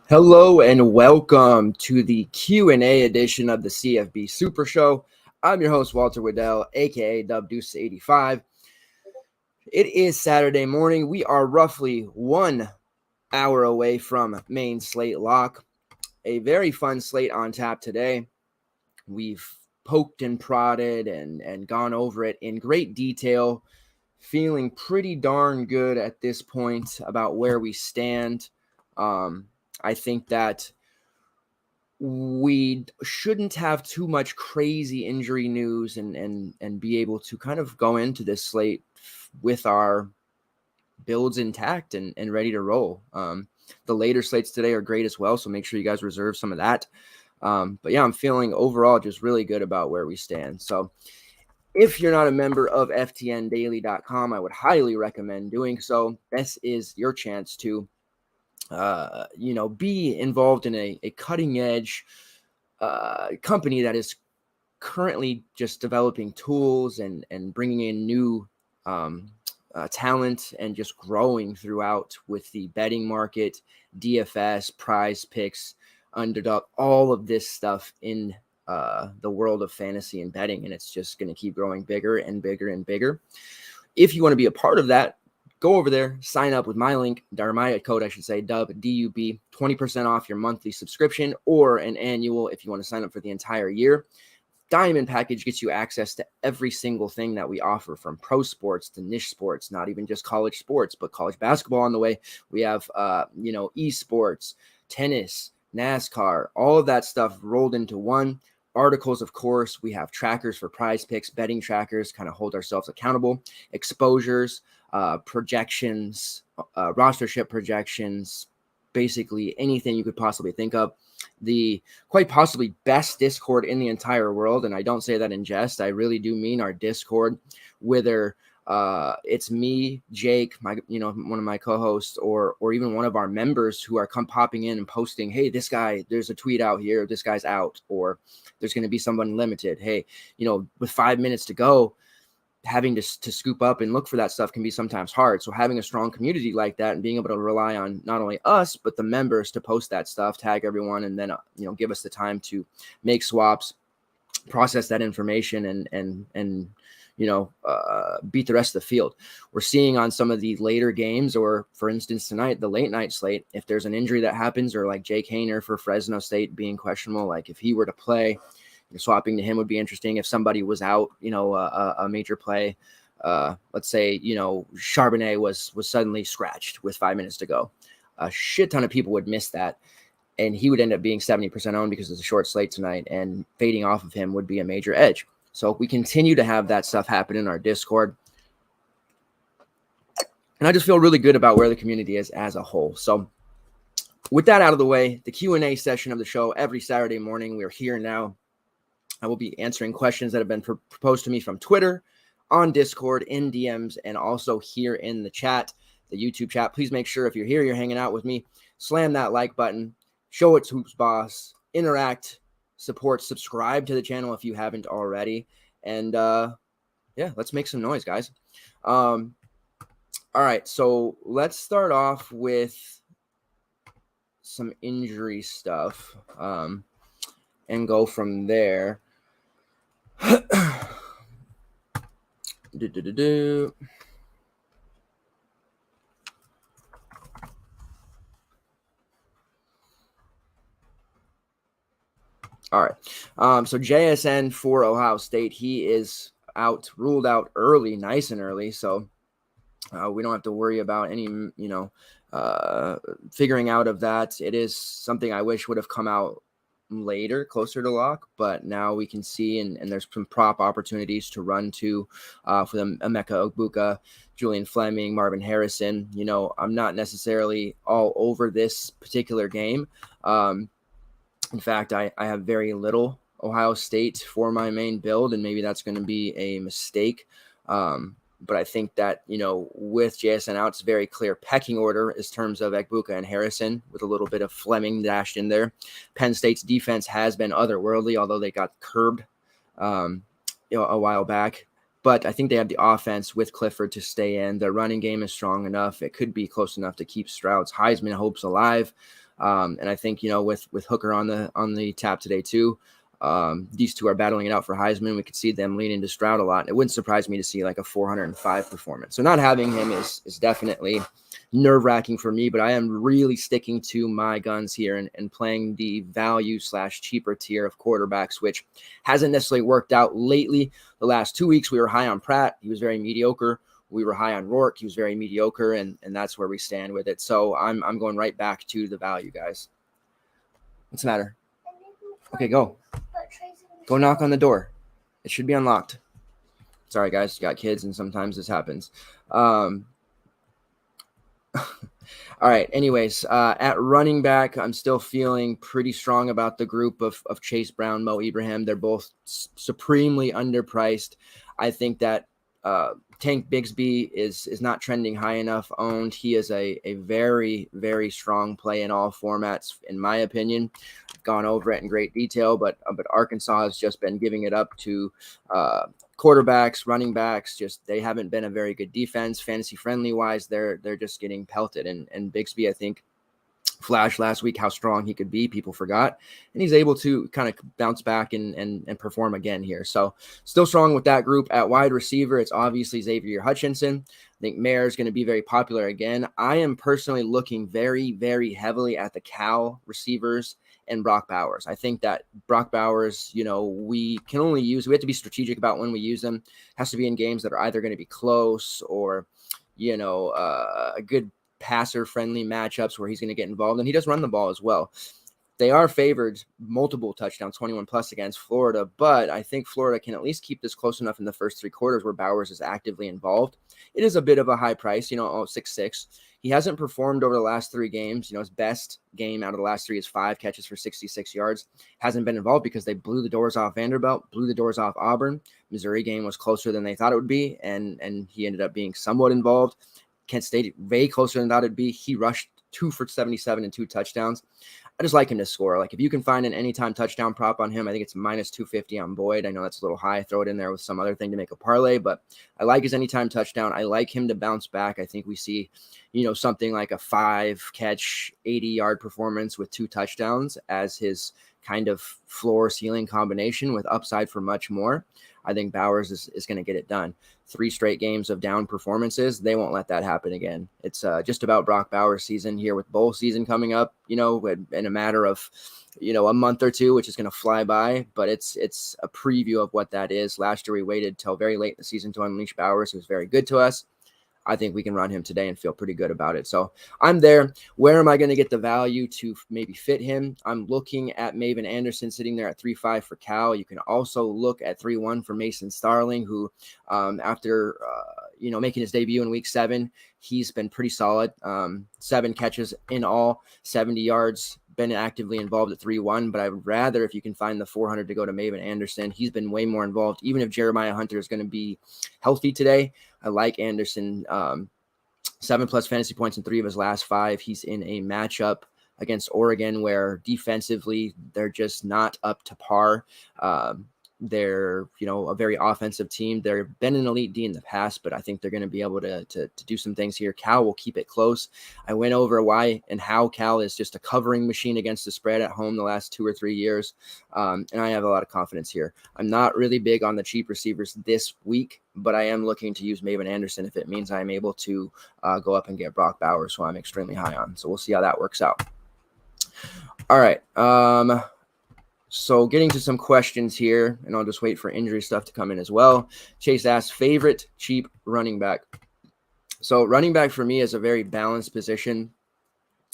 Hello and welcome to the Q&A edition of the CFB Super Show. I'm your host, Walter Waddell, aka Deuce85. It is Saturday morning. We are roughly 1 hour away from main slate lock. A very fun slate on tap today. We've poked and prodded and gone over it in great detail. Feeling pretty darn good at this point about where we stand. I think that we shouldn't have too much crazy injury news and be able to kind of go into this slate with our builds intact and ready to roll. The later slates today are great as well, so make sure you guys reserve some of that. But yeah, I'm feeling overall just really good about where we stand. So if you're not a member of FTNDaily.com, I would highly recommend doing so. This is your chance to be involved in a cutting edge company that is currently just developing tools and bringing in new talent and just growing throughout with the betting market, DFS, PrizePicks, Underdog, all of this stuff in the world of fantasy and betting. And it's just going to keep growing bigger and bigger and bigger. If you want to be a part of that, go over there, sign up with my link, or my code, I should say, DUB, D-U-B, 20% off your monthly subscription or an annual if you want to sign up for the entire year. Diamond package gets you access to every single thing that we offer, from pro sports to niche sports, not even just college sports, but college basketball on the way. We have, esports, tennis, NASCAR, all of that stuff rolled into one. Articles, of course. We have trackers for PrizePicks, betting trackers, kind of hold ourselves accountable, exposures, projections, rostership projections, basically anything you could possibly think of. The quite possibly best Discord in the entire world, and I don't say that in jest. I really do mean our Discord, whether it's me, Jake, one of my co-hosts, or even one of our members who are popping in and posting, hey, this guy, there's a tweet out here, this guy's out, or there's going to be someone limited. Hey, with 5 minutes to go, having to scoop up and look for that stuff can be sometimes hard. So having a strong community like that and being able to rely on not only us, but the members to post that stuff, tag everyone, and then, give us the time to make swaps, process that information and beat the rest of the field. We're seeing on some of the later games, or for instance, tonight, the late night slate, if there's an injury that happens, or like Jake Hayner for Fresno State being questionable, like if he were to play, swapping to him would be interesting. If somebody was out, a major play, let's say, Charbonnet was suddenly scratched with 5 minutes to go. A shit ton of people would miss that. And he would end up being 70% owned because it's a short slate tonight, and fading off of him would be a major edge. So we continue to have that stuff happen in our Discord. And I just feel really good about where the community is as a whole. So with that out of the way, the Q&A session of the show every Saturday morning, we're here now. I will be answering questions that have been proposed to me from Twitter, on Discord, in DMs, and also here in the chat, the YouTube chat. Please make sure if you're here, you're hanging out with me, slam that like button, show it's Hoops Boss, interact, support, subscribe to the channel if you haven't already. And let's make some noise, guys. All right, so let's start off with some injury stuff and go from there. All right. So JSN for Ohio State, he is out, ruled out early, nice and early. So we don't have to worry about any, figuring out of that. It is something I wish would have come out later, closer to lock, but now we can see, and there's some prop opportunities to run to for them, Emeka Ogbuka, Julian Fleming, Marvin Harrison. I'm not necessarily all over this particular game. In fact, I have very little Ohio State for my main build, and maybe that's going to be a mistake. But I think that, with JSN out, it's very clear pecking order in terms of Egbuka and Harrison, with a little bit of Fleming dashed in there. Penn State's defense has been otherworldly, although they got curbed a while back. But I think they have the offense with Clifford to stay in. Their running game is strong enough. It could be close enough to keep Stroud's Heisman hopes alive. And I think, with Hooker on the tap today too, these two are battling it out for Heisman. We could see them lean into Stroud a lot. It wouldn't surprise me to see like a 405 performance. So not having him is definitely nerve-wracking for me, but I am really sticking to my guns here and playing the value/cheaper tier of quarterbacks, which hasn't necessarily worked out lately. The last 2 weeks we were high on Pratt. He was very mediocre. We were high on Rourke. He was very mediocre, and that's where we stand with it. So I'm going right back to the value, guys. What's the matter? Okay, go. Go knock on the door. It should be unlocked. Sorry, guys. You got kids, and sometimes this happens. All right. Anyways, at running back, I'm still feeling pretty strong about the group of Chase Brown, Mo Ibrahim. They're both supremely underpriced. I think that Tank Bigsby is not trending high enough owned. He is a very, very strong play in all formats, in my opinion. I've gone over it in great detail, but Arkansas has just been giving it up to quarterbacks, running backs. Just they haven't been a very good defense, fantasy friendly wise. They're just getting pelted. And Bigsby, I think, flashed last week how strong he could be. People forgot, and he's able to kind of bounce back and perform again here. So still strong with that group. At wide receiver, it's obviously Xavier Hutchinson. I think Mayer is going to be very popular again. I am personally looking very, very heavily at the Cal receivers and Brock Bowers. I think that Brock Bowers, we have to be strategic about when we use them. It has to be in games that are either going to be close or, a good passer-friendly matchups where he's going to get involved, and he does run the ball as well. They are favored multiple touchdowns, 21+ against Florida, but I think Florida can at least keep this close enough in the first 3 quarters where Bowers is actively involved. It is a bit of a high price, 6'6". He hasn't performed over the last 3 games. His best game out of the last 3 is 5 catches for 66 yards. Hasn't been involved because they blew the doors off Vanderbilt, blew the doors off Auburn. Missouri game was closer than they thought it would be, and he ended up being somewhat involved. Kent State, way closer than that it'd be. He rushed 2 for 77 and 2 touchdowns. I just like him to score. Like, if you can find an anytime touchdown prop on him, I think it's minus 250 on Boyd. I know that's a little high. Throw it in there with some other thing to make a parlay, but I like his anytime touchdown. I like him to bounce back. I think we see, something like a 5-catch, 80-yard performance with 2 touchdowns as his kind of floor ceiling combination with upside for much more. I think Bowers is going to get it done. 3 straight games of down performances. They won't let that happen again. It's just about Brock Bowers' season here with bowl season coming up, in a matter of, a month or 2, which is going to fly by. But it's a preview of what that is. Last year, we waited till very late in the season to unleash Bowers. He was very good to us. I think we can run him today and feel pretty good about it. So I'm there. Where am I going to get the value to maybe fit him? I'm looking at Maven Anderson sitting there at 3.5 for Cal. You can also look at 3.1 for Mason Starling, who after making his debut in week 7, he's been pretty solid. 7 catches in all, 70 yards. Been actively involved at 3.1, but I'd rather, if you can find the 400, to go to Maven Anderson. He's been way more involved. Even if Jeremiah Hunter is going to be healthy today, I like Anderson. 7+ fantasy points in 3 of his last 5. He's in a matchup against Oregon where defensively they're just not up to par. They're, a very offensive team. They've been an elite D in the past, but I think they're going to be able to do some things here. Cal will keep it close. I went over why and how Cal is just a covering machine against the spread at home the last 2 or 3 years. And I have a lot of confidence here. I'm not really big on the cheap receivers this week, but I am looking to use Maven Anderson if it means I'm able to go up and get Brock Bowers, who I'm extremely high on. So we'll see how that works out. All right. So getting to some questions here, and I'll just wait for injury stuff to come in as well. Chase asks, favorite cheap running back. So running back for me is a very balanced position.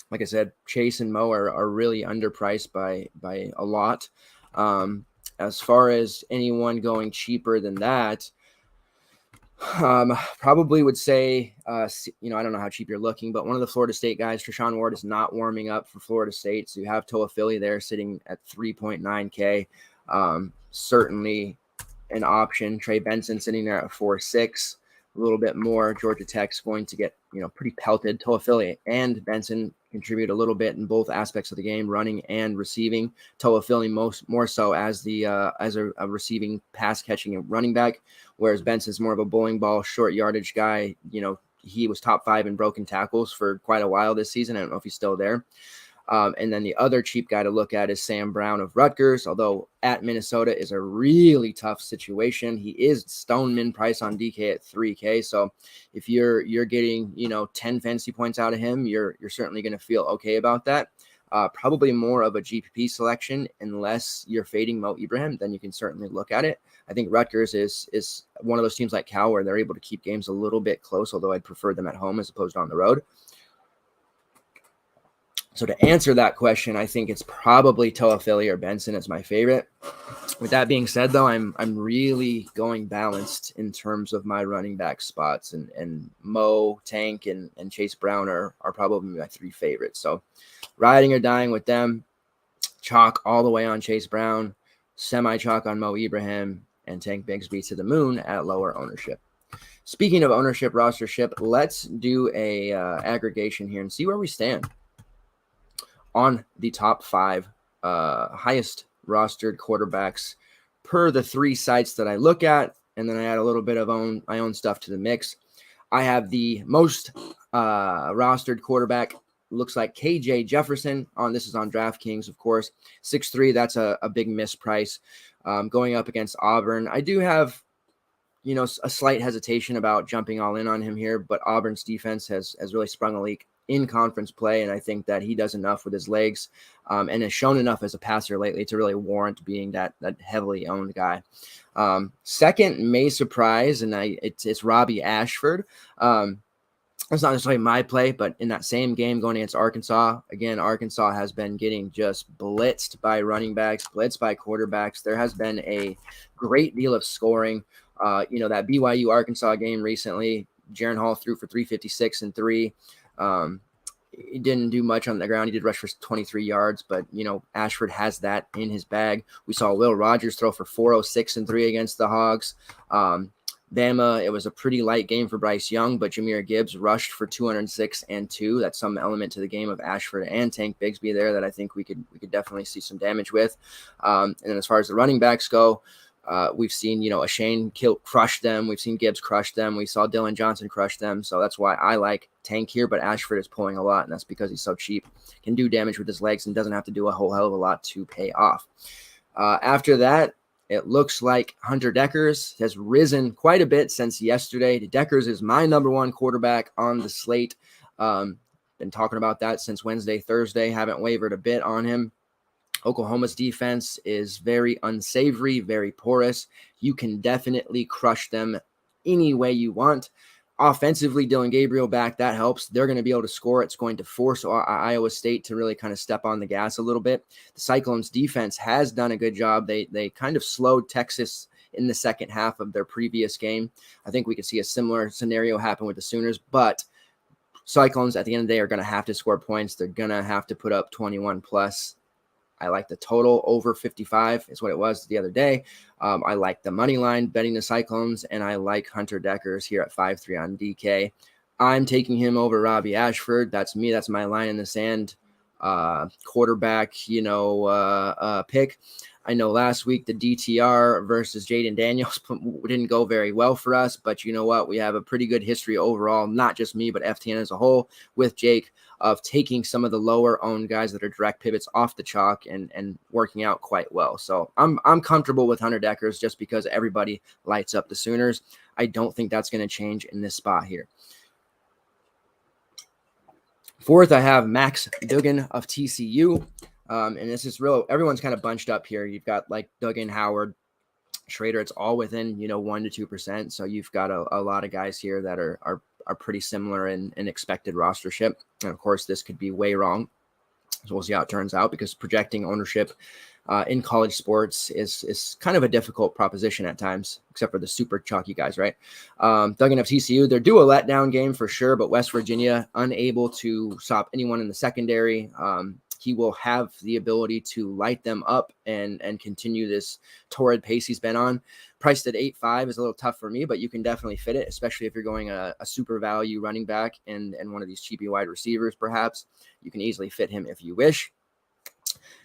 Like I said, Chase and Mo are really underpriced by a lot. As far as anyone going cheaper than that, Probably would say, I don't know how cheap you're looking, but one of the Florida State guys, Treshaun Ward, is not warming up for Florida State. So you have Toa Philly there sitting at 3.9K. Certainly an option. Trey Benson sitting there at 4.6, a little bit more. Georgia Tech's going to get, pretty pelted. Toa Philly and Benson contribute a little bit in both aspects of the game, running and receiving. Toa Philly more so as a receiving, pass catching, and running back, whereas Benson's more of a bowling ball, short yardage guy. He was top 5 in broken tackles for quite a while this season. I don't know if he's still there. And then the other cheap guy to look at is Sam Brown of Rutgers, although at Minnesota is a really tough situation. He is stone min price on DK at 3K. So if you're getting, 10 fantasy points out of him, you're certainly going to feel okay about that. Probably more of a GPP selection unless you're fading Mo Ibrahim, then you can certainly look at it. I think Rutgers is one of those teams like Cal where they're able to keep games a little bit close, although I'd prefer them at home as opposed to on the road. So to answer that question, I think it's probably Toa Philly or Benson as my favorite. With that being said, though, I'm really going balanced in terms of my running back spots, and Mo, Tank, and Chase Brown are probably my 3 favorites. So riding or dying with them, chalk all the way on Chase Brown, semi-chalk on Mo Ibrahim, and Tank Bigsby to the moon at lower ownership. Speaking of ownership, rostership, let's do a aggregation here and see where we stand on the top 5 highest rostered quarterbacks per the 3 sites that I look at, and then I add a little bit of my own stuff to the mix. I have the most rostered quarterback, looks like KJ Jefferson. This is on DraftKings, of course. 6.3, that's a big misprice. Going up against Auburn. I do have, a slight hesitation about jumping all in on him here, but Auburn's defense has really sprung a leak in conference play, and I think that he does enough with his legs and has shown enough as a passer lately to really warrant being that heavily owned guy. Second may surprise, and it's Robbie Ashford. It's not necessarily my play, but in that same game going against Arkansas, again, Arkansas has been getting just blitzed by running backs, blitzed by quarterbacks. There has been a great deal of scoring. That BYU Arkansas game recently, Jaron Hall threw for 356 and 3. He didn't do much on the ground. He did rush for 23 yards, but, Ashford has that in his bag. We saw Will Rogers throw for 406 and 3 against the Hogs. Bama, it was a pretty light game for Bryce Young, but Jahmyr Gibbs rushed for 206 and 2. That's some element to the game of Ashford and Tank Bigsby there that I think we could definitely see some damage with. And then as far as the running backs go, we've seen, Shane crush them. We've seen Gibbs crush them. We saw Dylan Johnson crush them. So that's why I like Tank here, but Ashford is pulling a lot, and that's because he's so cheap, can do damage with his legs and doesn't have to do a whole hell of a lot to pay off. After that, it looks like Hunter Dekkers has risen quite a bit since yesterday. Dekkers is my number 1 quarterback on the slate. Been talking about that since Wednesday, Thursday. Haven't wavered a bit on him. Oklahoma's defense is very unsavory, very porous. You can definitely crush them any way you want. Offensively, Dylan Gabriel back, that helps. They're going to be able to score. It's going to force Iowa State to really kind of step on the gas a little bit. The Cyclones defense has done a good job. They kind of slowed Texas in the second half of their previous game. I think we could see a similar scenario happen with the Sooners, but Cyclones at the end of the day are going to have to score points. They're going to have to put up 21 plus. I like the total over 55 is what it was the other day. I like the money line betting the Cyclones, and I like Hunter Dekkers here at 5.3 on DK. I'm taking him over Robbie Ashford. That's me. That's my line in the sand quarterback, pick. I know last week the DTR versus Jaden Daniels didn't go very well for us, but you know what? We have a pretty good history overall, not just me, but FTN as a whole with Jake, of taking some of the lower owned guys that are direct pivots off the chalk and working out quite well. So I'm comfortable with Hunter Dekkers just because everybody lights up the Sooners. I don't think that's going to change in this spot here. Fourth, I have Max Duggan of TCU. And this is real. Everyone's kind of bunched up here. You've got like Duggan, Howard, Schrader. It's all within, 1 to 2%. So you've got a lot of guys here that are pretty similar in expected rostership. And of course, this could be way wrong. So we'll see how it turns out because projecting ownership in college sports is kind of a difficult proposition at times, except for the super chalky guys, right? Duggan of TCU, they're due a letdown game for sure, but West Virginia unable to stop anyone in the secondary. He will have the ability to light them up and continue this torrid pace he's been on. Priced at 8.5 is a little tough for me, but you can definitely fit it, especially if you're going a super value running back and one of these cheapy wide receivers, perhaps. You can easily fit him if you wish.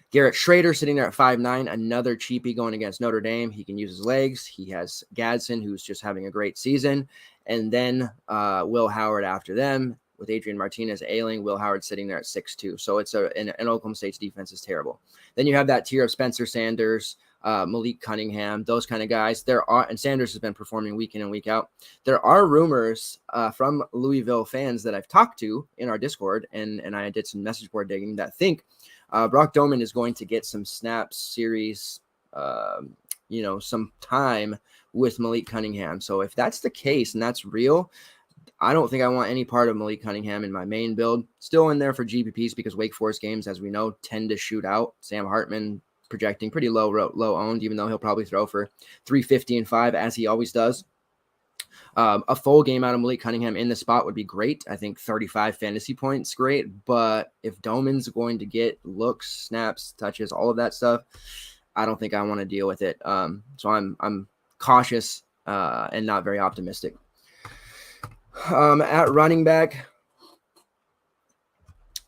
Garrett Schrader sitting there at 5'9", another cheapie going against Notre Dame. He can use his legs. He has Gadsden, who's just having a great season. And then Will Howard after them with Adrian Martinez ailing. Will Howard sitting there at 6'2". So it's an Oklahoma State's defense is terrible. Then you have that tier of Spencer Sanders, Malik Cunningham, those kind of guys. And Sanders has been performing week in and week out. There are rumors from Louisville fans that I've talked to in our Discord, and I did some message board digging, that think Brock Doman is going to get some snaps series, some time with Malik Cunningham. So if that's the case and that's real, I don't think I want any part of Malik Cunningham in my main build. Still in there for GPPs because Wake Forest games, as we know, tend to shoot out. Sam Hartman projecting pretty low owned, even though he'll probably throw for 350 and 5 as he always does. A full game out of Malik Cunningham in the spot would be great. I think 35 fantasy points, great. But if Doman's going to get looks, snaps, touches, all of that stuff, I don't think I want to deal with it. So I'm cautious and not very optimistic. At running back,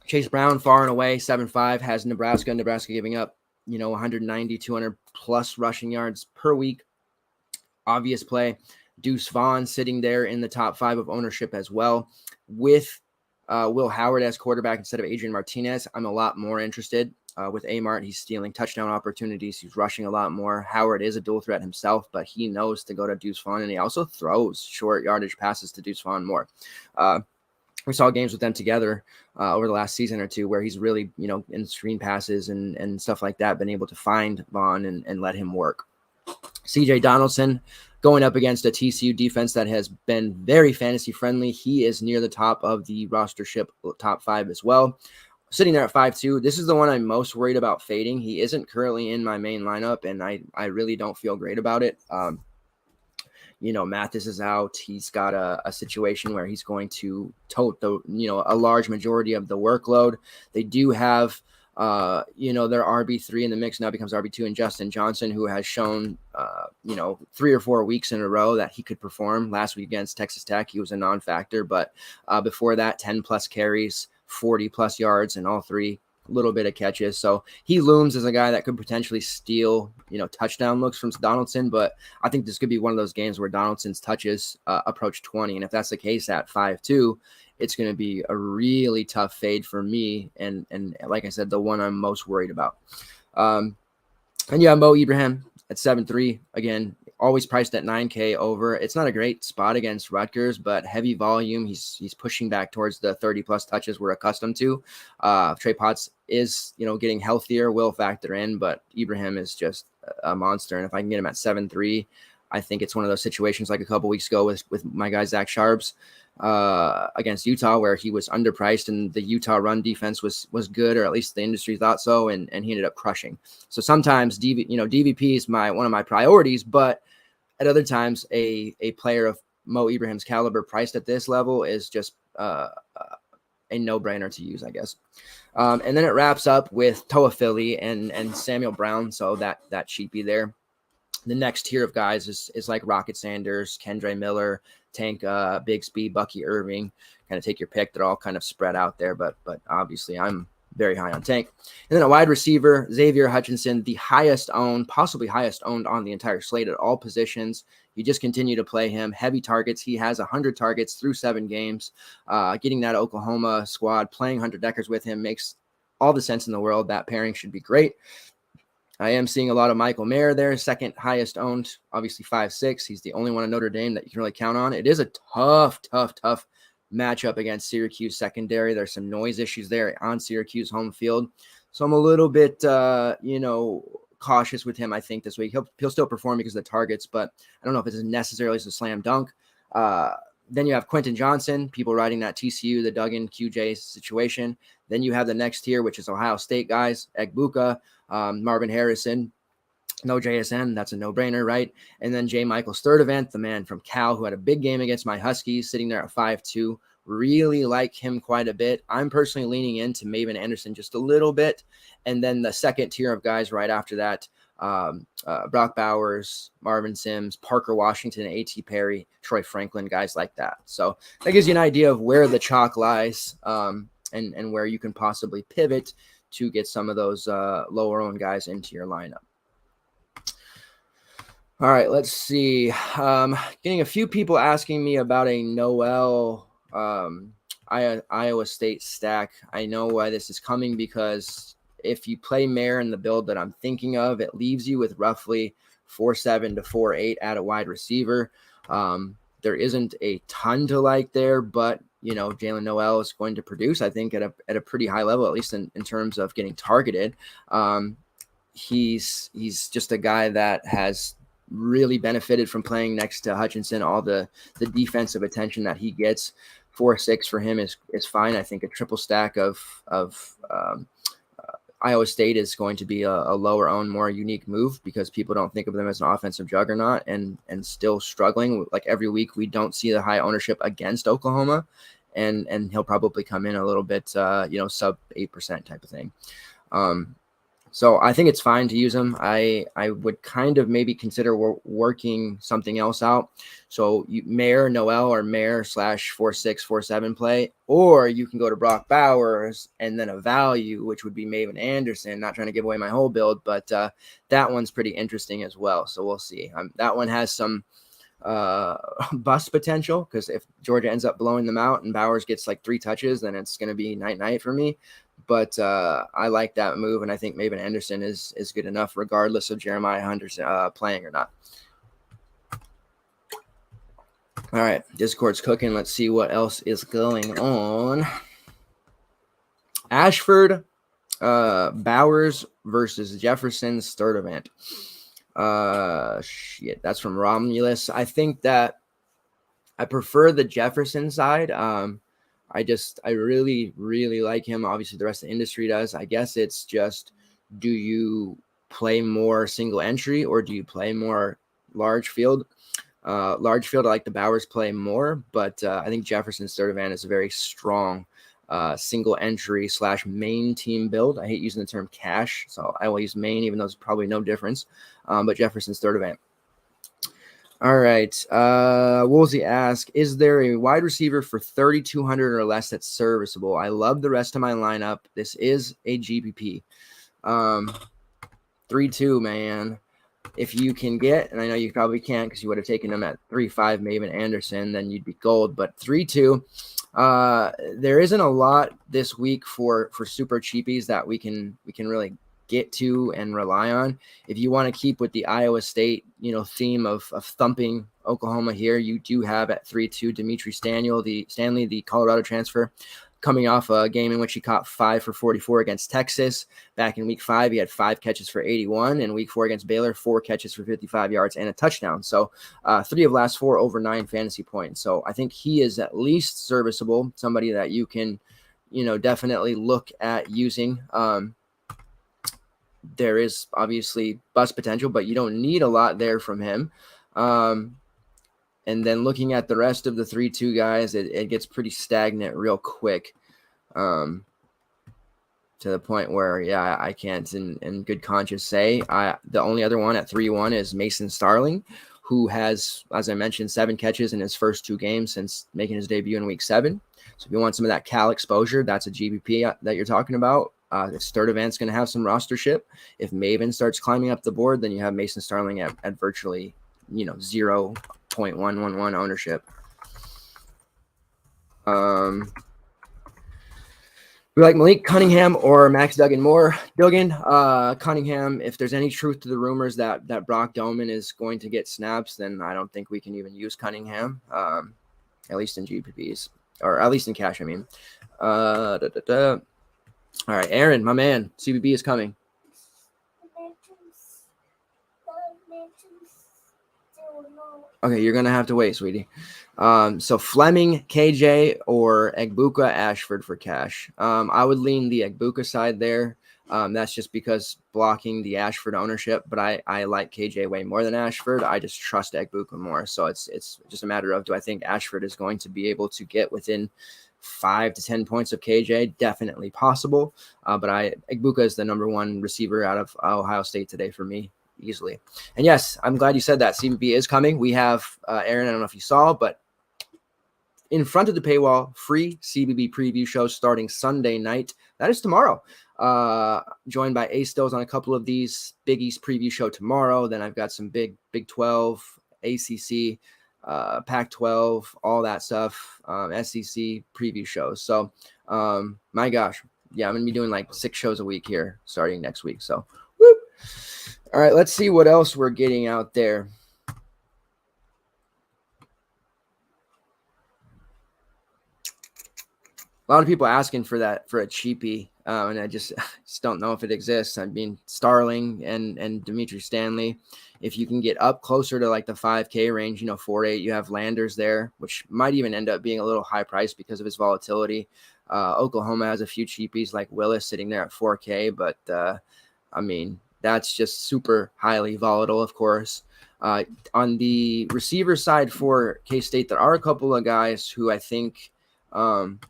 Chase Brown, far and away, 7.5, has Nebraska. Nebraska giving up, 190, 200 plus rushing yards per week. Obvious play. Deuce Vaughn sitting there in the top 5 of ownership as well. With Will Howard as quarterback instead of Adrian Martinez, I'm a lot more interested. With Amart, he's stealing touchdown opportunities. He's rushing a lot more. Howard is a dual threat himself, but he knows to go to Deuce Vaughn, and he also throws short yardage passes to Deuce Vaughn more. We saw games with them together over the last season or two where he's really, in screen passes and stuff like that, been able to find Vaughn and let him work. CJ Donaldson going up against a TCU defense that has been very fantasy friendly. He is near the top of the rostership top 5 as well. Sitting there at 5'2". This is the one I'm most worried about fading. He isn't currently in my main lineup, and I really don't feel great about it. Mathis is out. He's got a situation where he's going to tote a large majority of the workload. They do have their RB3 in the mix now becomes RB2, and Justin Johnson, who has shown, 3 or 4 weeks in a row that he could perform. Last week against Texas Tech, he was a non-factor, but before that, 10 plus carries, 40 plus yards, and all 3 little bit of catches. So he looms as a guy that could potentially steal, touchdown looks from Donaldson, but I think this could be one of those games where Donaldson's touches approach 20. And if that's the case at 5'2", it's going to be a really tough fade for me. And like I said, the one I'm most worried about. And yeah, Mo Ibrahim at 7.3, again, always priced at 9K over. It's not a great spot against Rutgers, but heavy volume. He's pushing back towards the 30 plus touches we're accustomed to. Trey Potts is, getting healthier, will factor in, but Ibrahim is just a monster. And if I can get him at 7.3, I think it's one of those situations like a couple weeks ago with my guy Zach Sharps against Utah, where he was underpriced and the Utah run defense was good, or at least the industry thought so, and he ended up crushing. So sometimes DVP is one of my priorities, but at other times a player of Mo Ibrahim's caliber priced at this level is just a no-brainer to use, I guess. And then it wraps up with Toa Philly and Samuel Brown, so that cheapie there. The next tier of guys is like Rocket Sanders, Kendre Miller, Tank Bigsby, Bucky Irving. Kind of take your pick. They're all kind of spread out there, but obviously I'm very high on Tank. And then a wide receiver, Xavier Hutchinson, the possibly highest owned on the entire slate at all positions. You just continue to play him. Heavy targets. He has 100 targets through 7 games. Getting that Oklahoma squad, playing Hunter Deckers with him makes all the sense in the world. That pairing should be great. I am seeing a lot of Michael Mayer there, second highest owned, obviously 5'6". He's the only one in Notre Dame that you can really count on. It is a tough matchup against Syracuse secondary. There's some noise issues there on Syracuse home field. So I'm a little bit, cautious with him, I think, this week. He'll still perform because of the targets, but I don't know if it's necessarily a slam dunk. Then you have Quentin Johnson, people riding that TCU, the Duggan QJ situation. Then you have the next tier, which is Ohio State guys, Egbuka, Marvin Harrison, no JSN. That's a no-brainer, right? And then J. Michael Sturdivant, the man from Cal who had a big game against my Huskies, sitting there at 5-2. Really like him quite a bit. I'm personally leaning into Maven Anderson just a little bit. And then the second tier of guys right after that, Brock Bowers, Marvin Sims, Parker Washington, A.T. Perry, Troy Franklin, guys like that. So that gives you an idea of where the chalk lies, and where you can possibly pivot to get some of those lower owned guys into your lineup. All right, let's see. Getting a few people asking me about a Noel Iowa State stack. I know why this is coming, because if you play Mayer in the build that I'm thinking of, it leaves you with roughly 4.7 to 4.8 at a wide receiver. There isn't a ton to like there, but Jalen Noel is going to produce, I think, at a pretty high level, at least in terms of getting targeted. He's just a guy that has really benefited from playing next to Hutchinson, all the defensive attention that he gets. 4.6 for him is fine. I think a triple stack of Iowa State is going to be a lower owned, more unique move, because people don't think of them as an offensive juggernaut and still struggling. Like every week, we don't see the high ownership against Oklahoma, and he'll probably come in a little bit, sub 8% type of thing. So I think it's fine to use them. I would kind of maybe consider working something else out. So Mayer, Noel, or Mayer / 4.6, 4.7 play, or you can go to Brock Bowers and then a value, which would be Maven Anderson. Not trying to give away my whole build, but that one's pretty interesting as well. So we'll see. That one has some bust potential, because if Georgia ends up blowing them out and Bowers gets like 3 touches, then it's going to be night for me. But I like that move, and I think Maven Anderson is good enough regardless of Jeremiah Hunter's playing or not. All right, Discord's cooking. Let's see what else is going on. Ashford, Bowers versus Jefferson Sturdivant. That's from Romulus. I think that I prefer the Jefferson side. I really, really like him. Obviously, the rest of the industry does. I guess it's just, do you play more single entry or do you play more large field? Large field, I like the Bowers play more, but I think Jefferson Sturdivant is a very strong single entry / main team build. I hate using the term cash, so I will use main, even though there's probably no difference. But Jefferson Sturdivant. All right. Woolsey asks, is there a wide receiver for 3,200 or less that's serviceable? I love the rest of my lineup. This is a GPP. 3.2, man. If you can get, and I know you probably can't because you would have taken them at 3.5, Maven Anderson, then you'd be gold. But 3.2, there isn't a lot this week for super cheapies that we can really get to and rely on. If you want to keep with the Iowa State, theme of thumping Oklahoma here, you do have at 3.2 Dimitri Stanley, the Colorado transfer, coming off a game in which he caught 5 for 44 against Texas. Back in week 5, he had 5 catches for 81. And week 4 against Baylor, 4 catches for 55 yards and a touchdown. So 3 of last 4 over 9 fantasy points. So I think he is at least serviceable, somebody that you can, definitely look at using. There is obviously bust potential, but you don't need a lot there from him. And then looking at the rest of the 3.2 guys, it gets pretty stagnant real quick, to the point where, I can't in good conscience say. The only other one at 3.1 is Mason Starling, who has, as I mentioned, 7 catches in his first 2 games since making his debut in week 7. So if you want some of that Cal exposure, that's a GBP that you're talking about. If Sturdivant's going to have some rostership. If Maven starts climbing up the board, then you have Mason Starling at virtually, 0.111 ownership. We like Malik Cunningham or Max Duggan more. Cunningham, if there's any truth to the rumors that Brock Doman is going to get snaps, then I don't think we can even use Cunningham, at least in GPPs, or at least in cash, I mean. All right, Aaron, my man, CBB is coming. Okay, you're going to have to wait, sweetie. So Fleming, KJ, or Egbuka, Ashford for cash. I would lean the Egbuka side there. That's just because blocking the Ashford ownership, but I like KJ way more than Ashford. I just trust Egbuka more. So it's just a matter of, do I think Ashford is going to be able to get within 5 to 10 points of KJ? Definitely possible. But Egbuka is the number one receiver out of Ohio State today for me, easily. And yes, I'm glad you said that. CFB is coming. We have Aaron, I don't know if you saw, but in front of the paywall, free CBB preview show starting Sunday night. That is tomorrow. Joined by A Stills on a couple of these. Big East preview show tomorrow. Then I've got some Big 12, ACC, Pac-12, all that stuff, SEC preview shows. So, my gosh, yeah, I'm going to be doing like 6 shows a week here starting next week. So, whoop. All right, let's see what else we're getting out there. A lot of people asking for that for a cheapie, and I just don't know if it exists. I mean, Starling and Dimitri Stanley. If you can get up closer to like the 5K range, 4.8, you have Landers there, which might even end up being a little high price because of his volatility. Oklahoma has a few cheapies like Willis sitting there at 4K, but I mean, that's just super highly volatile, of course. On the receiver side for K-State, there are a couple of guys who I think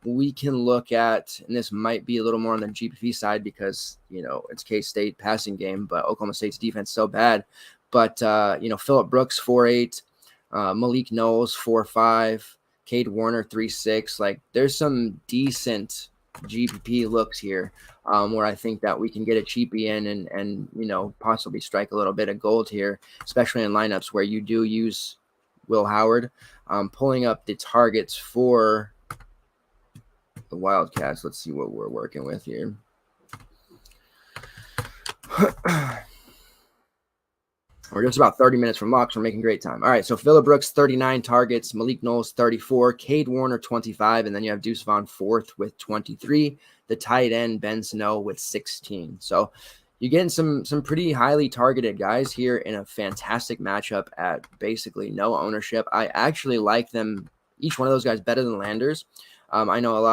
we can look at, and this might be a little more on the GPP side because, it's K-State passing game, but Oklahoma State's defense so bad. But, Phillip Brooks, 4.8, Malik Knowles, 4.5, Cade Warner, 3.6. Like, there's some decent GPP looks here where I think that we can get a cheapie in and possibly strike a little bit of gold here, especially in lineups where you do use Will Howard. Pulling up the targets for the Wildcats. Let's see what we're working with here. We're just about 30 minutes from locks. We're making great time. All right, so Phillip Brooks, 39 targets. Malik Knowles, 34. Cade Warner, 25. And then you have Deuce Vaughn, 4th with 23. The tight end, Ben Snow, with 16. So you're getting some pretty highly targeted guys here in a fantastic matchup at basically no ownership. I actually like them, each one of those guys, better than Landers. I know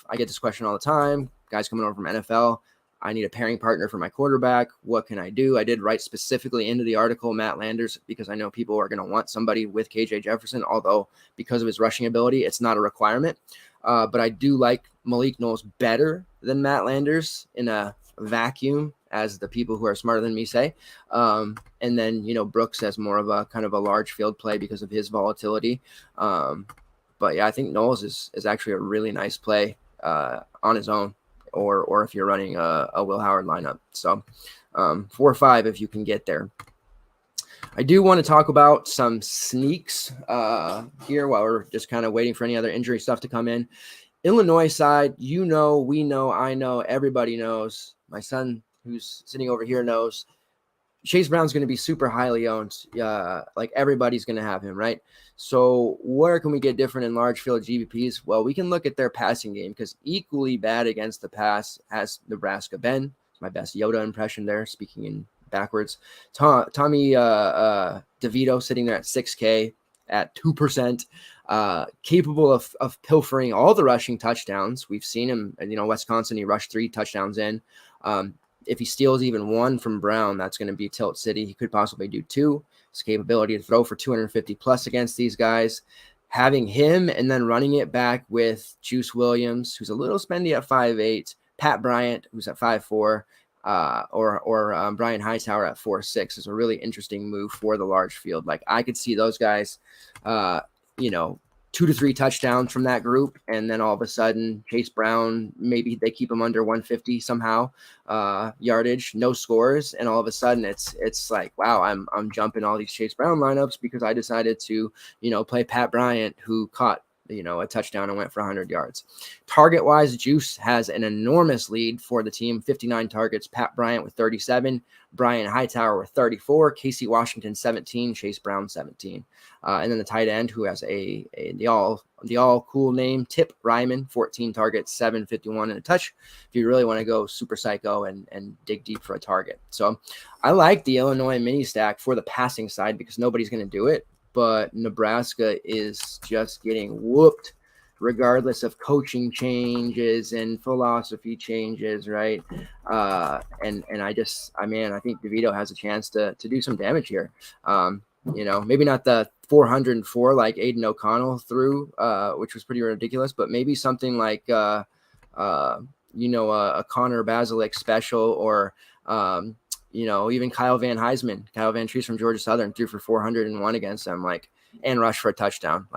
I get this question all the time. Guys coming over from NFL. I need a pairing partner for my quarterback. What can I do? I did write specifically into the article Matt Landers because I know people are going to want somebody with KJ Jefferson, although because of his rushing ability, it's not a requirement. But I do like Malik Knowles better than Matt Landers in a vacuum, as the people who are smarter than me say. And then, Brooks has more of a kind of a large field play because of his volatility. But yeah, I think Knowles is actually a really nice play on his own, or if you're running a Will Howard lineup. So 4 or 5 if you can get there. I do want to talk about some sneaks here while we're just kind of waiting for any other injury stuff to come in. Illinois side, we know, I know, everybody knows. My son, who's sitting over here, knows. Chase Brown's going to be super highly owned. Like everybody's going to have him, right? So where can we get different in large field GPPs? Well, we can look at their passing game because equally bad against the pass has Nebraska been. My best Yoda impression there, speaking in backwards. Tommy DeVito sitting there at 6K at 2%, capable of pilfering all the rushing touchdowns. We've seen him, Wisconsin, he rushed 3 touchdowns in. If he steals even 1 from Brown, that's going to be Tilt City. He could possibly do 2. His capability to throw for 250 plus against these guys. Having him and then running it back with Juice Williams, who's a little spendy at 5'8", Pat Bryant, who's at 5'4", or Brian Hightower at 4'6" is a really interesting move for the large field. Like I could see those guys, 2 to 3 touchdowns from that group, and then all of a sudden Chase Brown, maybe they keep him under 150 somehow, yardage, no scores, and all of a sudden it's like, wow, I'm jumping all these Chase Brown lineups because I decided to play Pat Bryant, who caught a touchdown and went for 100 yards. Target wise, Juice has an enormous lead for the team, 59 targets. Pat Bryant with 37, Brian Hightower with 34, Casey Washington 17, Chase Brown 17. And then the tight end who has the all cool name, Tip Ryman, 14 targets, 751 and a touch. If you really want to go super psycho and dig deep for a target. So I like the Illinois mini stack for the passing side because nobody's going to do it, but Nebraska is just getting whooped regardless of coaching changes and philosophy changes, right? And I think DeVito has a chance to do some damage here. Maybe not the 404 like Aiden O'Connell threw, which was pretty ridiculous, but maybe something like a Connor Basilic special, or even Kyle Van Treese from Georgia Southern threw for 401 against them, and rushed for a touchdown.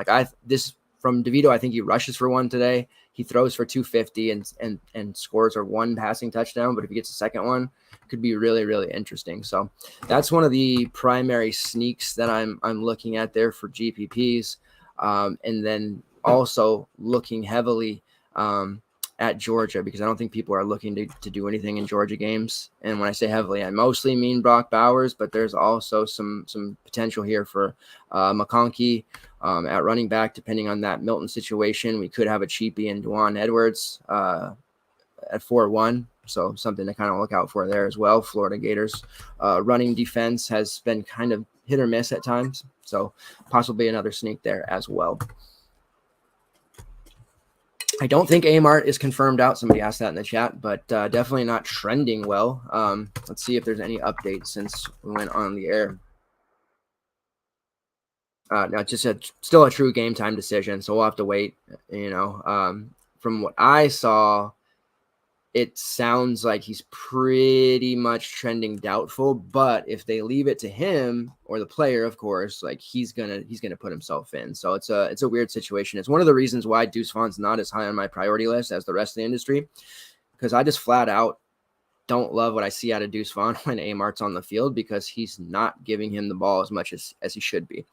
From DeVito, I think he rushes for one today. He throws for 250 and scores one passing touchdown. But if he gets a second one, it could be really, really interesting. So that's one of the primary sneaks that I'm looking at there for GPPs. And then also looking heavily at Georgia, because I don't think people are looking to do anything in Georgia games. And when I say heavily, I mostly mean Brock Bowers, but there's also some potential here for McConkey at running back, depending on that Milton situation. We could have a cheapie in Dwan Edwards at 4-1. So something to kind of look out for there as well. Florida Gators running defense has been kind of hit or miss at times. So possibly another sneak there as well. I don't think Amart is confirmed out. Somebody asked that in the chat, but definitely not trending well. Let's see if there's any updates since we went on the air. No, it's just still a true game time decision, so we'll have to wait. From what I saw, it sounds like he's pretty much trending doubtful, but if they leave it to him or the player, of course, he's gonna put himself in. So it's a weird situation. It's one of the reasons why Deuce Vaughn's not as high on my priority list as the rest of the industry, because I just flat out don't love what I see out of Deuce Vaughn when Amart's on the field, because he's not giving him the ball as much as he should be.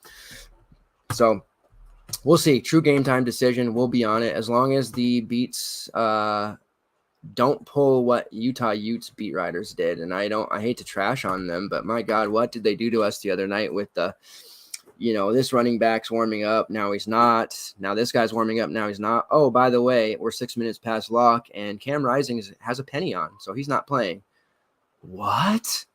So we'll see. True game time decision. We'll be on it as long as the beats don't pull what Utah Utes beat writers did. And I hate to trash on them, but my God, what did they do to us the other night with this running back's warming up, now he's not. Now this guy's warming up, now he's not. Oh, by the way, we're 6 minutes past lock, and Cam Rising has a penny on, so he's not playing. What?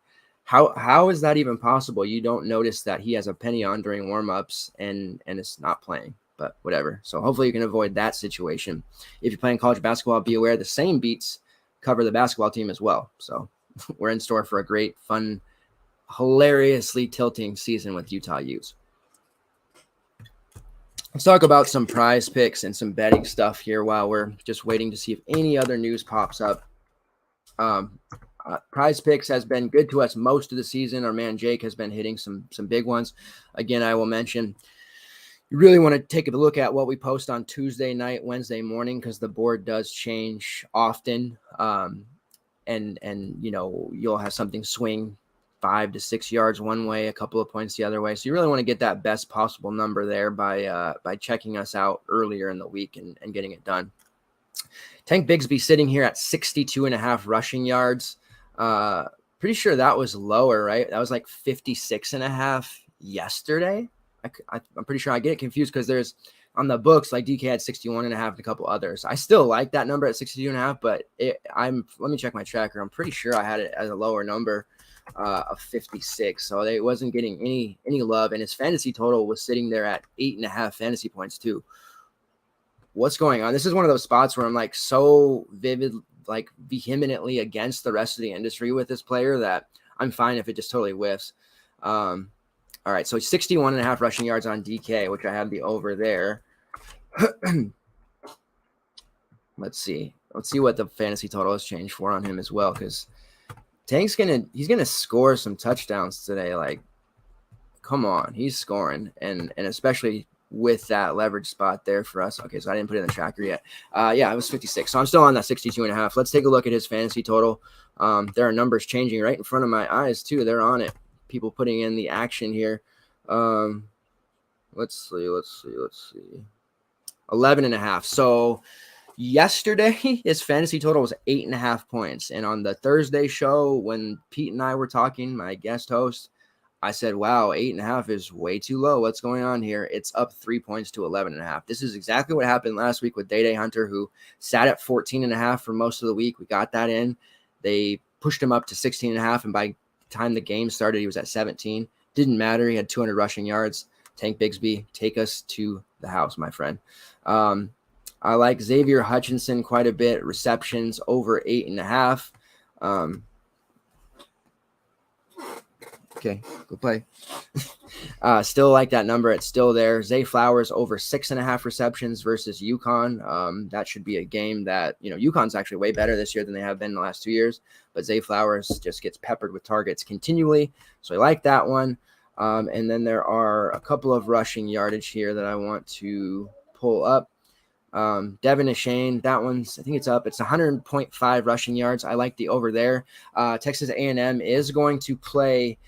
How is that even possible? You don't notice that he has a penny on during warmups and it's not playing. But whatever. So hopefully you can avoid that situation. If you're playing college basketball, be aware the same beats cover the basketball team as well. So we're in store for a great, fun, hilariously tilting season with Utah Utes. Let's talk about some PrizePicks and some betting stuff here while we're just waiting to see if any other news pops up. PrizePicks has been good to us most of the season. Our man Jake has been hitting some big ones. Again, I will mention, you really want to take a look at what we post on Tuesday night, Wednesday morning, because the board does change often. And you'll have something swing 5 to 6 yards one way, a couple of points the other way. So you really want to get that best possible number there by checking us out earlier in the week and getting it done. Tank Bigsby sitting here at 62.5 rushing yards. Pretty sure that was lower, right? That was like 56.5 yesterday. I'm pretty sure I get it confused because there's on the books, DK had 61.5 and a couple others. I still like that number at 62.5, but let me check my tracker. I'm pretty sure I had it as a lower number of 56. So it wasn't getting any love. And his fantasy total was sitting there at 8.5 fantasy points too. What's going on? This is one of those spots where I'm so vehemently against the rest of the industry with this player that I'm fine if it just totally whiffs. All right, so 61.5 rushing yards on DK, which I have the over there. Let's see what the fantasy total has changed for on him as well, because Tank's he's gonna score some touchdowns today. Come on, he's scoring, and especially with that leverage spot there for us. Okay, so I didn't put it in the tracker yet. Yeah, it was 56. So I'm still on that 62.5. Let's take a look at his fantasy total. There are numbers changing right in front of my eyes too. They're on it. People putting in the action here. Let's see. 11.5. So Yesterday, his fantasy total was 8.5 points. And on the Thursday show, when Pete and I were talking, my guest host, I said, wow, 8.5 is way too low. What's going on here? It's up 3 points to 11.5. This is exactly what happened last week with Day Hunter, who sat at 14.5 for most of the week. We got that in. They pushed him up to 16.5. And by the time the game started, he was at 17. Didn't matter. He had 200 rushing yards. Tank Bigsby, take us to the house, my friend. I like Xavier Hutchinson quite a bit. Receptions over 8.5. Okay, go play. Still like that number. It's still there. Zay Flowers over 6.5 receptions versus UConn. That should be a game that, UConn's actually way better this year than they have been in the last 2 years. But Zay Flowers just gets peppered with targets continually. So I like that one. And then there are a couple of rushing yardage here that I want to pull up. Devin Ashane, that one's, I think it's up. It's 100.5 rushing yards. I like the over there. Texas A&M is going to play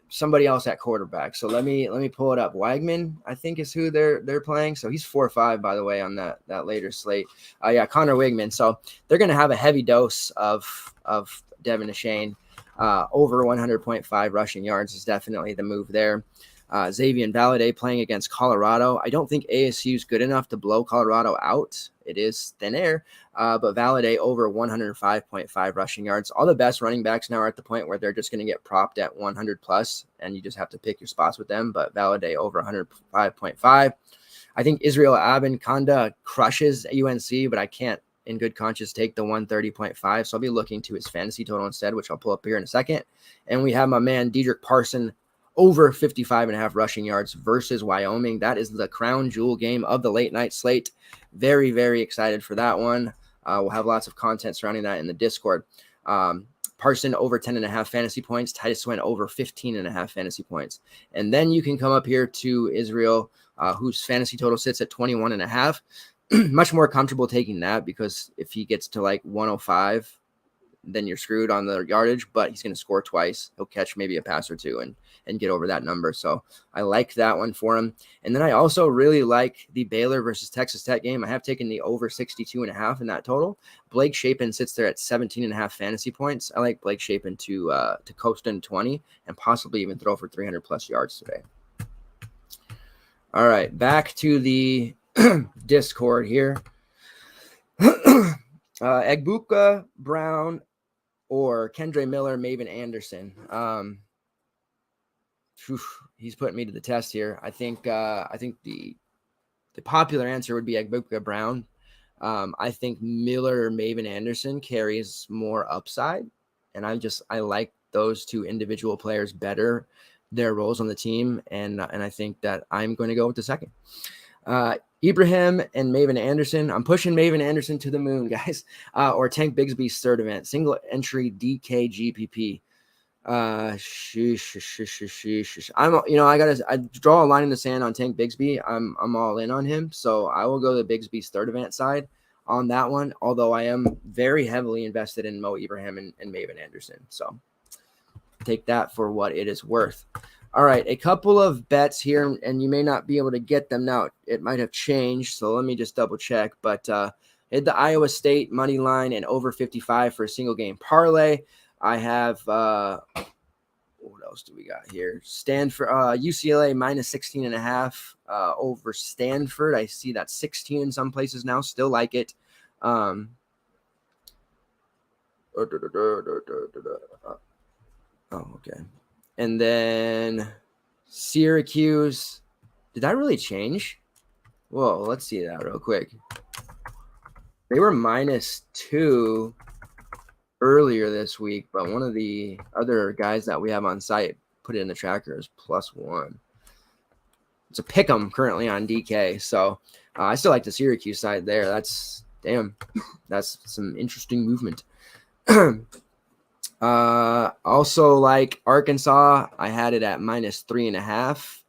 somebody else at quarterback. So let me pull it up. Wagman, I think, is who they're playing. So he's 4-5, by the way, on that later slate. Connor Wigman. So they're going to have a heavy dose of Devin Ashane. Over 100.5 rushing yards is definitely the move there. Xavier Valladay playing against Colorado. I don't think ASU is good enough to blow Colorado out. It is thin air, but Valladay over 105.5 rushing yards. All the best running backs now are at the point where they're just going to get propped at 100 plus, and you just have to pick your spots with them. But Valladay over 105.5. I think Israel Abanikanda crushes UNC, but I can't in good conscience take the 130.5. So I'll be looking to his fantasy total instead, which I'll pull up here in a second. And we have my man Dedrick Parson over 55.5 rushing yards versus Wyoming. That is the crown jewel game of the late night slate. Very, very excited for that one. We'll have lots of content surrounding that in the Discord. Parson over 10.5 fantasy points. Titus Swen over 15.5 fantasy points. And then you can come up here to Israel, whose fantasy total sits at 21.5. Much more comfortable taking that, because if he gets to like 105, then you're screwed on the yardage, but he's going to score twice. He'll catch maybe a pass or two and get over that number. So I like that one for him. And then I also really like the Baylor versus Texas Tech game. I have taken the over 62.5 in that total. Blake Shapen sits there at 17.5 fantasy points. I like Blake Shapen to coast in 20 and possibly even throw for 300 plus yards today. All right, back to the Discord here. Egbuka Brown or Kendre Miller, Maven Anderson. He's putting me to the test here. I think the popular answer would be Egbuka Brown. I think Miller or Maven Anderson carries more upside, and I like those two individual players better, their roles on the team, and I think that I'm going to go with the second. Ibrahim and Maven Anderson. I'm pushing Maven Anderson to the moon, guys. Or Tank Bigsby's third event, single entry DK GPP. I draw a line in the sand on Tank Bigsby. I'm all in on him, so I will go to Bigsby's third event side on that one. Although I am very heavily invested in Mo Ibrahim and Maven Anderson, so take that for what it is worth. All right, a couple of bets here, and you may not be able to get them now. It might have changed, so let me just double check. But hit the Iowa State money line and over 55 for a single game parlay. I have what else do we got here? Stanford, UCLA minus 16.5 over Stanford. I see that 16 in some places now. Still like it. Oh, okay. And then Syracuse. Did that really change? Whoa, let's see that real quick. They were -2 earlier this week, but one of the other guys that we have on site put it in the tracker as +1. It's a pick 'em currently on DK. So I still like the Syracuse side there. That's some interesting movement. Also like Arkansas, I had it at -3.5.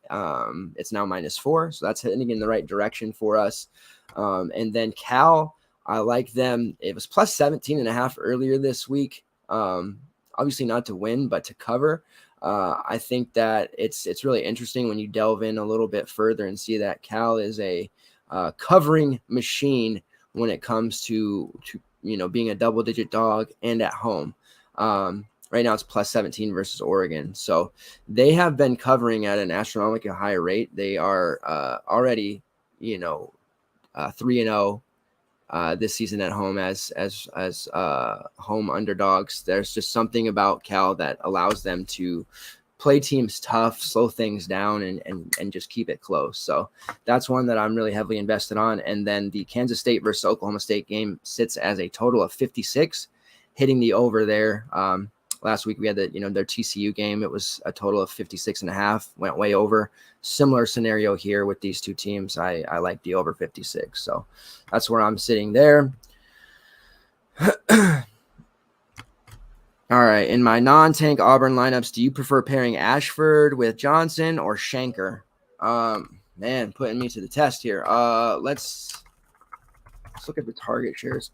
It's now -4, so that's heading in the right direction for us. And then Cal, I like them. It was +17.5 earlier this week. Obviously not to win, but to cover. I think that it's really interesting when you delve in a little bit further and see that Cal is a covering machine when it comes to being a double-digit dog and at home. Right now it's plus 17 versus Oregon. So they have been covering at an astronomically high rate. They are already, 3-0 this season at home as home underdogs. There's just something about Cal that allows them to play teams tough, slow things down, and just keep it close. So that's one that I'm really heavily invested on. And then the Kansas State versus Oklahoma State game sits as a total of 56, hitting the over there. Last week we had their TCU game. It was a total of 56.5, went way over. Similar scenario here with these two teams. I like the over 56. So that's where I'm sitting there. All right. In my non-tank Auburn lineups, do you prefer pairing Ashford with Johnson or Shanker? Man, putting me to the test here. Let's look at the target shares.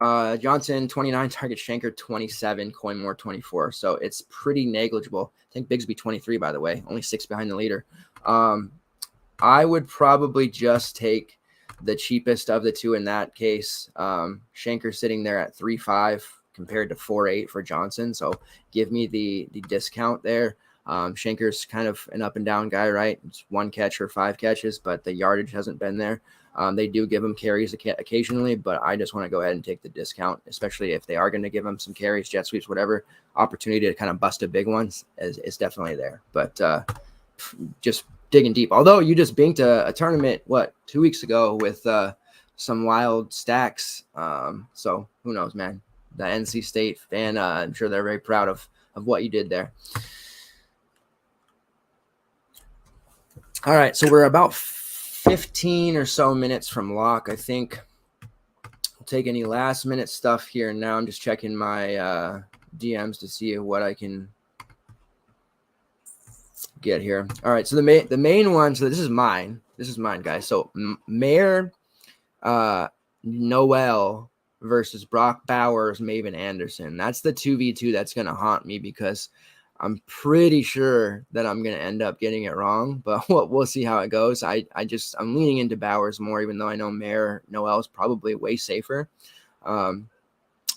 Johnson 29, target Shanker 27, Coinmore 24. So it's pretty negligible. I think Bigsby 23, by the way, only 6 behind the leader. I would probably just take the cheapest of the two in that case. Shanker sitting there at 3.5 compared to 4.8 for Johnson. So give me the discount there. Shanker's kind of an up and down guy, right? It's 1 catch or 5 catches, but the yardage hasn't been there. They do give him carries occasionally, but I just want to go ahead and take the discount, especially if they are going to give him some carries, jet sweeps, whatever. Opportunity to kind of bust a big one is definitely there. But just digging deep. Although you just binked a tournament, 2 weeks ago with some wild stacks. So who knows, man? The NC State fan, I'm sure they're very proud of what you did there. All right, so we're about 15 or so minutes from lock. I think I'll take any last minute stuff here. Now I'm just checking my DMs to see what I can get here. All right, so the main one. So this is mine, guys. So Mayor Noel versus Brock Bowers, Maven Anderson. That's the 2v2 that's going to haunt me because I'm pretty sure that I'm going to end up getting it wrong, but we'll see how it goes. I'm leaning into Bowers more, even though I know Mayor Noel is probably way safer. But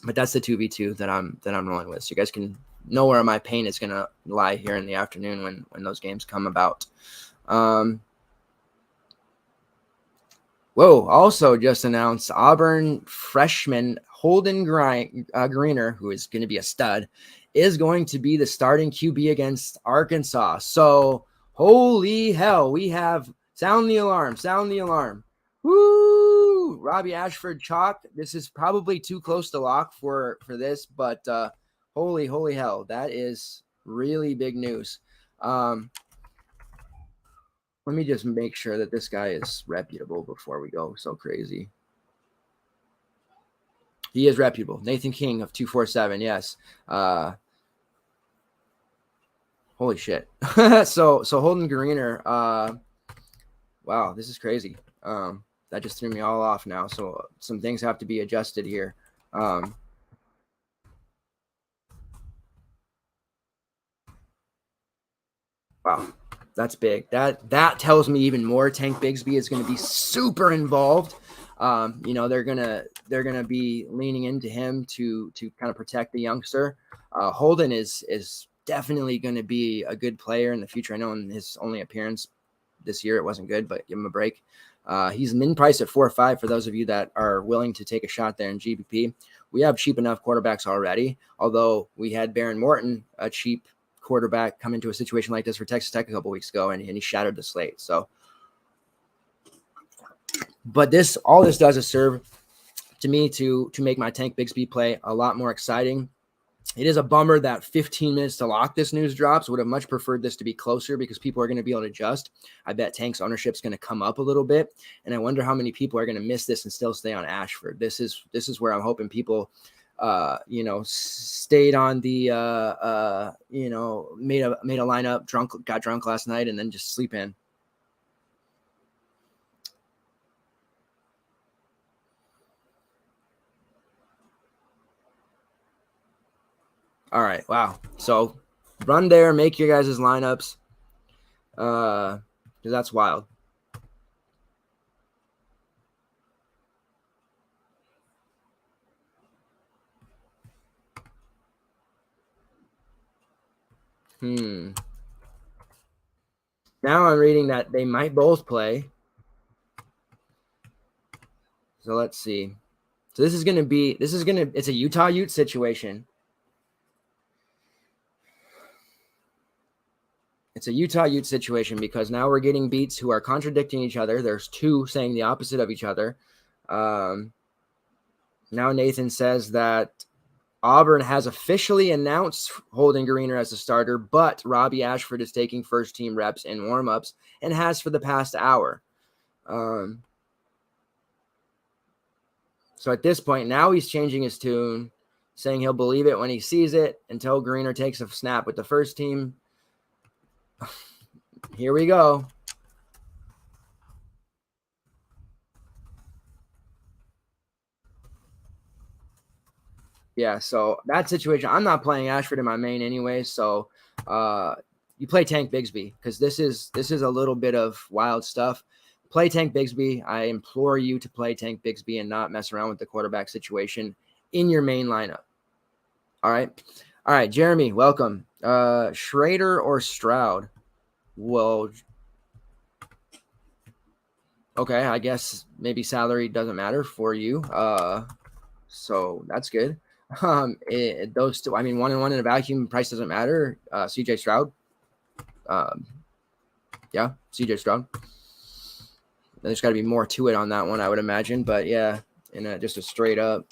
that's the 2v2 that I'm rolling with. So you guys can know where my pain is going to lie here in the afternoon when those games come about. Also just announced Auburn freshman Holden Greener, who is going to be a stud, is going to be the starting QB against Arkansas. So holy hell, we have sound the alarm. Woo! Robbie Ashford chalk. This is probably too close to lock for this, but holy hell, that is really big news. Let me just make sure that this guy is reputable before we go so crazy. He is reputable. Nathan King of 247. Yes. Holy shit. So Holden Greener. Wow, this is crazy. That just threw me all off now. So some things have to be adjusted here. Wow, that's big. That tells me even more. Tank Bigsby is going to be super involved. They're gonna be leaning into him to kind of protect the youngster. Holden is definitely going to be a good player in the future. I know in his only appearance this year it wasn't good, but give him a break. He's min priced at 4.5 for those of you that are willing to take a shot there in GBP. We have cheap enough quarterbacks already, although we had Baron Morton, a cheap quarterback, come into a situation like this for Texas Tech a couple weeks ago, and he shattered the slate. So, but all this does is serve to me to make my Tank Bigsby play a lot more exciting. It is a bummer that 15 minutes to lock this news drops. Would have much preferred this to be closer because people are going to be able to adjust. I bet Tank's ownership is going to come up a little bit, and I wonder how many people are going to miss this and still stay on Ashford. This is where I'm hoping people, stayed on the, made a lineup, got drunk last night, and then just sleep in. All right. Wow. So run there, make your guys' lineups. Because that's wild. Now I'm reading that they might both play. So let's see. So it's a Utah Ute situation. It's a Utah Ute situation because now we're getting beats who are contradicting each other. There's two saying the opposite of each other. Now Nathan says that Auburn has officially announced Holden Gariner as a starter, but Robbie Ashford is taking first-team reps and warm-ups and has for the past hour. So at this point, now he's changing his tune, saying he'll believe it when he sees it until Gariner takes a snap with the first team. Here we go. Yeah, so that situation, I'm not playing Ashford in my main anyway, so you play Tank Bigsby because this is a little bit of wild stuff. Play Tank Bigsby. I implore you to play Tank Bigsby and not mess around with the quarterback situation in your main lineup. All right, Jeremy, welcome. Schrader or Stroud? Well, okay, I guess maybe salary doesn't matter for you. So that's good. Those two, I mean, 1-1 in a vacuum, price doesn't matter. CJ Stroud. Yeah, CJ Stroud. There's got to be more to it on that one, I would imagine. But yeah, just a straight up.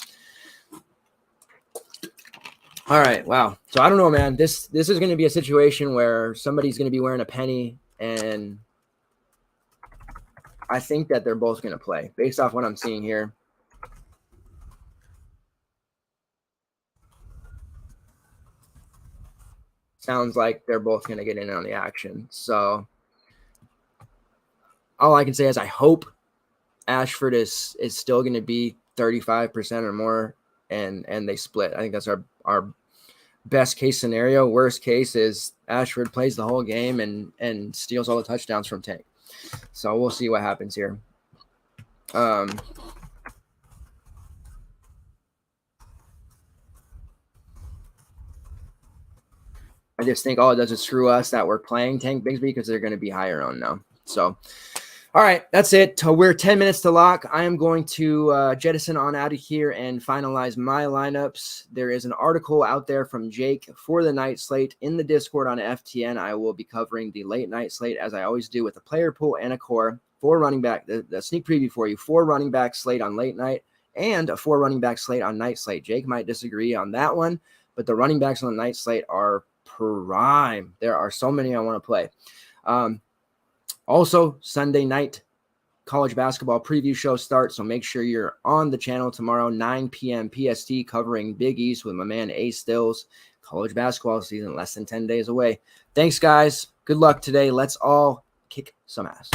All right, wow. So I don't know, man. This is going to be a situation where somebody's going to be wearing a penny, and I think that they're both going to play based off what I'm seeing here. Sounds like they're both going to get in on the action. So all I can say is I hope Ashford is still going to be 35% or more, and they split. I think that's our best case scenario. Worst case is Ashford plays the whole game and steals all the touchdowns from Tank. So we'll see what happens here. I just think all it does is screw us that we're playing Tank Bigsby because they're going to be higher on now. So, all right, that's it. We're 10 minutes to lock. I am going to jettison on out of here and finalize my lineups. There is an article out there from Jake for the night slate in the Discord on FTN. I will be covering the late night slate as I always do with a player pool and a core. 4 running back, the sneak preview for you, 4 running back slate on late night and a 4 running back slate on night slate. Jake might disagree on that one, but the running backs on the night slate are prime. There are so many I want to play. Also, Sunday night college basketball preview show starts, so make sure you're on the channel tomorrow, 9 p.m. PST, covering Big East with my man A Stills. College basketball season less than 10 days away. Thanks, guys. Good luck today. Let's all kick some ass.